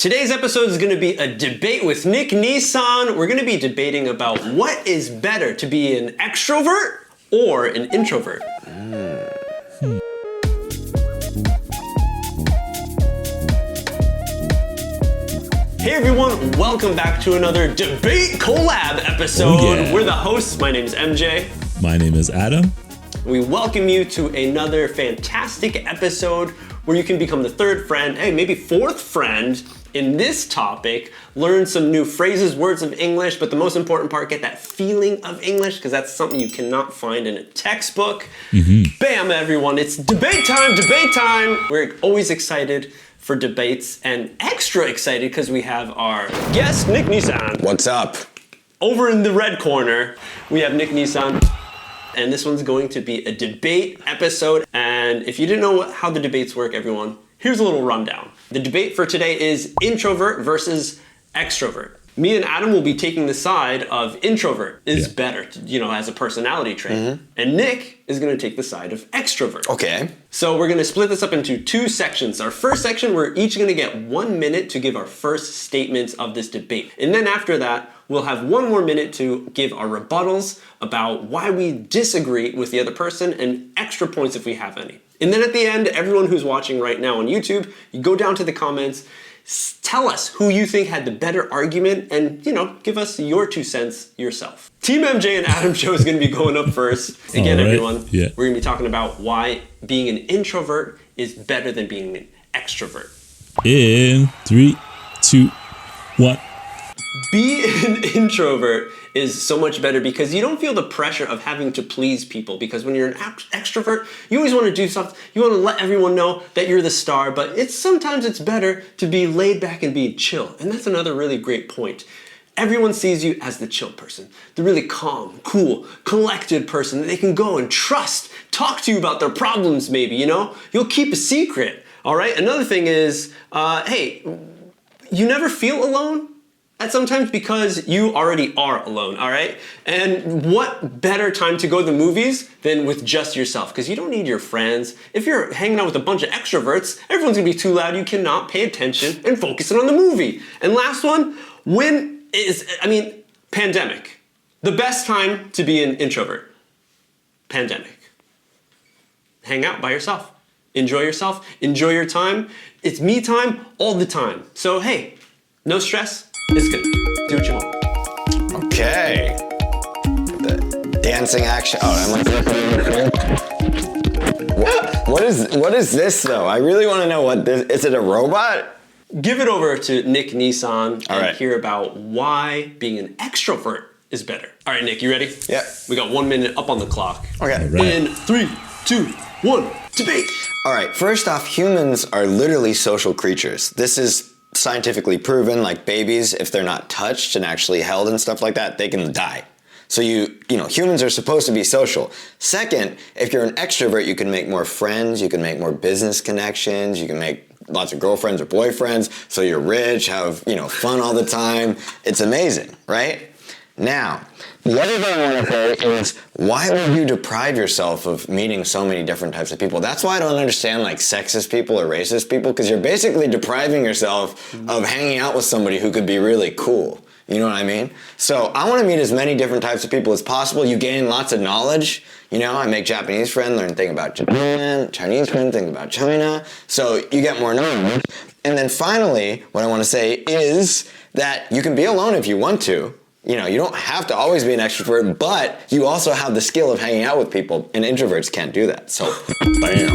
Today's episode is going to be a debate with Nick Nissan. We're going to be debating about what is better, to be an extrovert or an introvert. Hey everyone, welcome back to another debate collab episode. Oh, yeah. We're the hosts. My name is MJ. My name is Adam. We welcome you to another fantastic episode where you can become the third friend, hey, maybe fourth friend in this topic, learn some new phrases, words of English, but the most important part, get that feeling of English, because that's something you cannot find in a textbook. Bam, everyone, it's debate time, debate time. We're always excited for debates and extra excited because we have our guest, Nick Nissan. What's up? Over in the red corner, we have Nick Nissan. And this one's going to be a debate episode. And if you didn't know how the debates work, everyone, here's a little rundown. The debate for today is introvert versus extrovert. Me and Adam will be taking the side of introvert is better, as a personality trait. And Nick is going to take the side of extrovert. Okay. So we're going to split this up into two sections. Our first section, we're each going to get 1 minute to give our first statements of this debate. And then after that, we'll have 1 more minute to give our rebuttals about why we disagree with the other person and extra points if we have any. And then at the end, everyone who's watching right now on YouTube, you go down to the comments, tell us who you think had the better argument and, give us your 2 cents yourself. Team MJ and Adam show is going to be going up first. Again, everyone, we're going to be talking about why being an introvert is better than being an extrovert. In 3, 2, 1. Be an introvert is so much better because you don't feel the pressure of having to please people, because when you're an extrovert, you always want to do something, you want to let everyone know that you're the star, but sometimes it's better to be laid back and be chill. And that's another really great point. Everyone sees you as the chill person, the really calm, cool, collected person that they can go and trust, talk to you about their problems maybe, You'll keep a secret, all right? Another thing is, hey, you never feel alone. That's sometimes because you already are alone, all right? And what better time to go to the movies than with just yourself? Because you don't need your friends. If you're hanging out with a bunch of extroverts, everyone's gonna be too loud. You cannot pay attention and focus on the movie. And last one, pandemic. The best time to be an introvert. Pandemic. Hang out by yourself. Enjoy yourself. Enjoy your time. It's me time all the time. So hey, no stress. It's good. Do what you want. Okay. The dancing action. Oh, what is this though? I really want to know what this is. It a robot? Give it over to Nick Nissan and hear about why being an extrovert is better. All right, Nick, you ready? Yeah. We got 1 minute up on the clock. Okay. Right. In 3, 2, 1, debate. All right. First off, humans are literally social creatures. This is scientifically proven. Like babies, if they're not touched and actually held and stuff like that, they can die. So humans are supposed to be social. Second, if you're an extrovert, you can make more friends, you can make more business connections, you can make lots of girlfriends or boyfriends, so you're rich, have, fun all the time. It's amazing, right? Now, the other thing I want to say is, why would you deprive yourself of meeting so many different types of people? That's why I don't understand sexist people or racist people, because you're basically depriving yourself of hanging out with somebody who could be really cool. You know what I mean? So I want to meet as many different types of people as possible. You gain lots of knowledge. I make Japanese friends, learn things about Japan, Chinese friends, think about China. So you get more knowledge. And then finally, what I want to say is that you can be alone if you want to. You don't have to always be an extrovert, but you also have the skill of hanging out with people, and introverts can't do that. So, bam.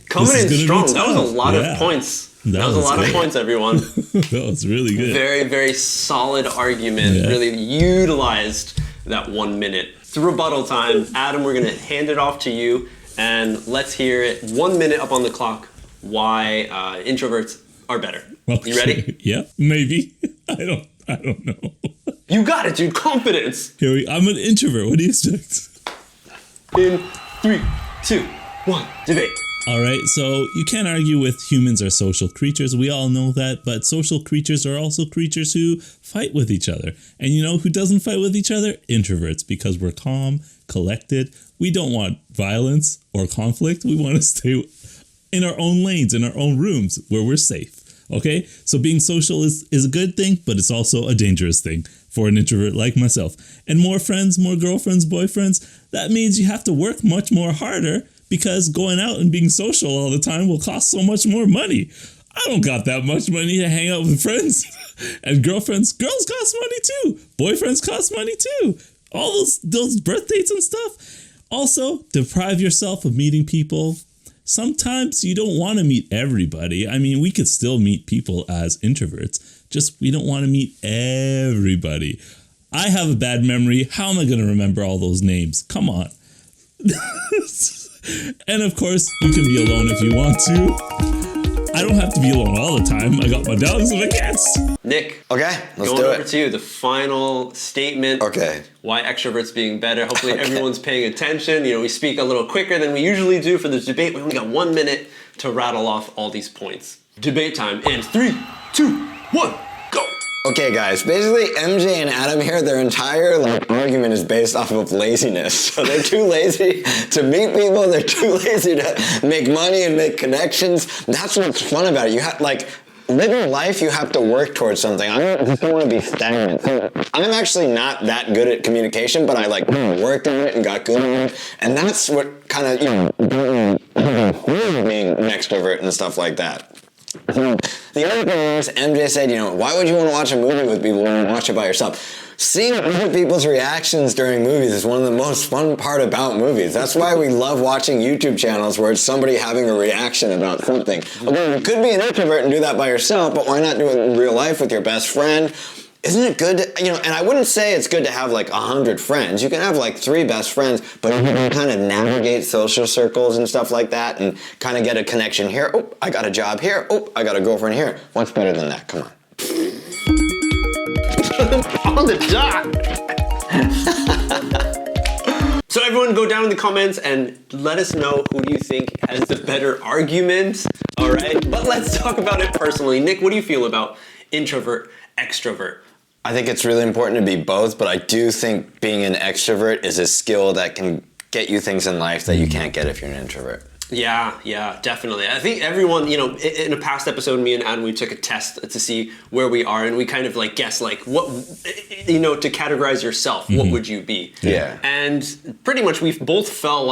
Coming in strong. That was a lot of points. That was a lot of points, everyone. That was really good. Very, very solid argument. Yeah. Really utilized that 1 minute. It's rebuttal time. Adam, we're going to hand it off to you, and let's hear it. 1 minute up on the clock. Why introverts are better. Okay. You ready? Yeah, maybe. I don't know. You got it, dude. Confidence. I'm an introvert. What do you expect? In 3, 2, 1, debate. All right, so you can't argue with humans are social creatures. We all know that, but social creatures are also creatures who fight with each other. And you know who doesn't fight with each other? Introverts, because we're calm, collected. We don't want violence or conflict. We want to stay in our own lanes, in our own rooms where we're safe. Okay, so being social is a good thing, but it's also a dangerous thing for an introvert like myself. And more friends, more girlfriends, boyfriends, that means you have to work much more harder because going out and being social all the time will cost so much more money. I don't got that much money to hang out with friends and girlfriends. Girls cost money too. Boyfriends cost money too. All those birth dates and stuff. Also, deprive yourself of meeting people. Sometimes you don't want to meet everybody. I mean, we could still meet people as introverts, just we don't want to meet everybody. I have a bad memory. How am I going to remember all those names? Come on. And of course, you can be alone if you want to. I don't have to be alone all the time. I got my dogs and my cats. Nick. Okay, let's going do over it. to you, the final statement. Okay. Why extroverts being better. Hopefully everyone's paying attention. You know, we speak a little quicker than we usually do for this debate. We only got 1 minute to rattle off all these points. Debate time in 3, 2, 1, go. Okay, guys, basically MJ and Adam here, their entire argument is based off of laziness. So they're too lazy to meet people, they're too lazy to make money and make connections. That's what's fun about it. You have, living life, you have to work towards something. I just don't want to be stagnant. I'm actually not that good at communication, but I worked on it and got good at it. And that's what kind of, being an extrovert and stuff like that. The other thing is, MJ said, why would you want to watch a movie with people when you watch it by yourself? Seeing other people's reactions during movies is one of the most fun part about movies. That's why we love watching YouTube channels where it's somebody having a reaction about something. Okay, you could be an introvert and do that by yourself, but why not do it in real life with your best friend? Isn't it good to, and I wouldn't say it's good to have 100 friends. You can have 3 best friends, but you can kind of navigate social circles and stuff like that and kind of get a connection here. Oh, I got a job here. Oh, I got a girlfriend here. What's better than that? Come on. On the dot. So everyone go down in the comments and let us know who do you think has the better argument. All right, but let's talk about it personally. Nick, what do you feel about introvert, extrovert? I think it's really important to be both, but I do think being an extrovert is a skill that can get you things in life that you can't get if you're an introvert. Yeah, definitely. I think everyone, in a past episode, me and Adam, we took a test to see where we are, and we kind of guess what, to categorize yourself, what would you be? Yeah. And pretty much we both felt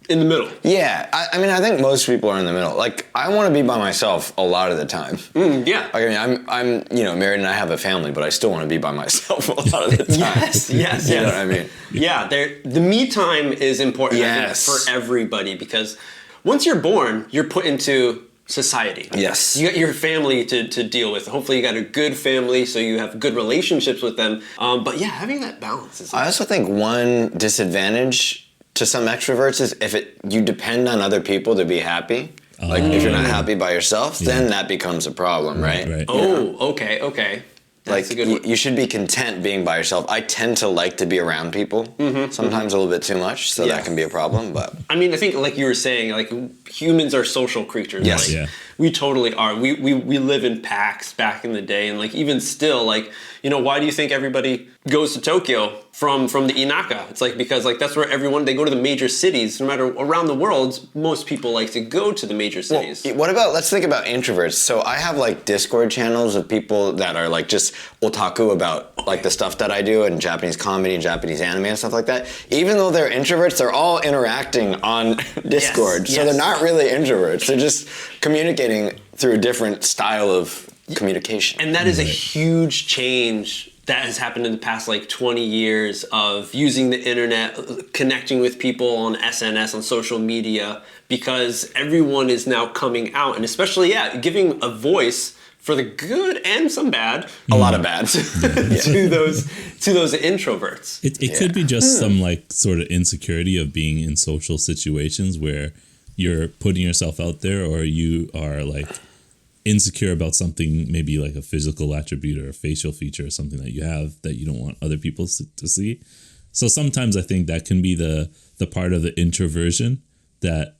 in the middle. Yeah, I mean, I think most people are in the middle. I want to be by myself a lot of the time. Yeah. I'm married and I have a family, but I still want to be by myself a lot of the time. Yes. You know what I mean? Yeah, the me time is important I think, for everybody, because once you're born, you're put into society. Yes. You got your family to deal with. Hopefully you got a good family, so you have good relationships with them. But yeah, having that balance is... I also think one disadvantage to some extroverts is if you depend on other people to be happy. If you're not happy by yourself, then that becomes a problem, right? Oh, okay. That's a good one. You should be content being by yourself. I tend to like to be around people, sometimes a little bit too much, so that can be a problem. But I mean, I think like you were saying, humans are social creatures. Yes. We totally are. We live in packs back in the day, and even still, why do you think everybody goes to Tokyo from the Inaka? It's because that's where they go to the major cities. No matter around the world, most people like to go to the major cities. Well, let's think about introverts. So I have Discord channels of people that are just otaku about the stuff that I do and Japanese comedy and Japanese anime and stuff like that. Even though they're introverts, they're all interacting on Discord. So they're not really introverts. They're just communicating through a different style of communication. And that is a huge change that has happened in the past 20 years of using the internet, connecting with people on SNS, on social media, because everyone is now coming out, and especially, giving a voice for the good and some bad, a lot of bad, to those introverts. It could be just some sort of insecurity of being in social situations where you're putting yourself out there, or you are insecure about something, maybe a physical attribute or a facial feature or something that you have that you don't want other people to see. So sometimes I think that can be the part of the introversion that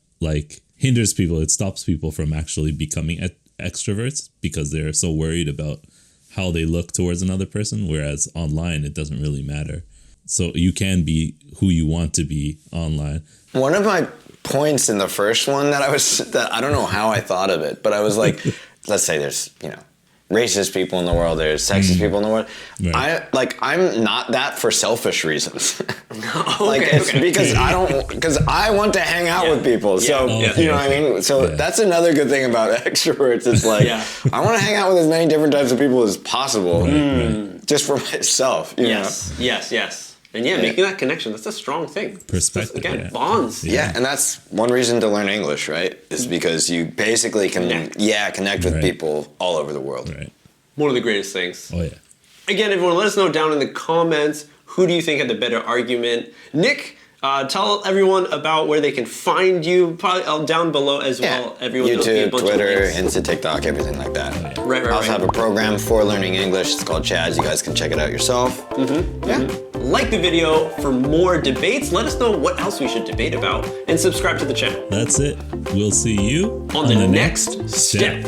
hinders people. It stops people from actually becoming extroverts because they're so worried about how they look towards another person. Whereas online, it doesn't really matter. So you can be who you want to be online. One of my points in the first one that I don't know how I thought of it, but I was like, let's say there's, racist people in the world, there's sexist people in the world. Right. I'm not that for selfish reasons. Because I want to hang out with people. So you know what I mean? So that's another good thing about extroverts. It's like I want to hang out with as many different types of people as possible. Just for myself. Yes. And making that connection, that's a strong thing. Perspective. Again, bonds. Yeah, and that's one reason to learn English, right? Is because you basically can connect with people all over the world. Right. One of the greatest things. Oh, yeah. Again, everyone, let us know down in the comments, who do you think had the better argument? Nick, tell everyone about where they can find you, probably down below as well. Everyone YouTube, Twitter, Insta, TikTok, everything like that. Right. I also have a program for learning English. It's called Chads. You guys can check it out yourself. Like the video for more debates. Let us know what else we should debate about. And subscribe to the channel. That's it. We'll see you on the next step.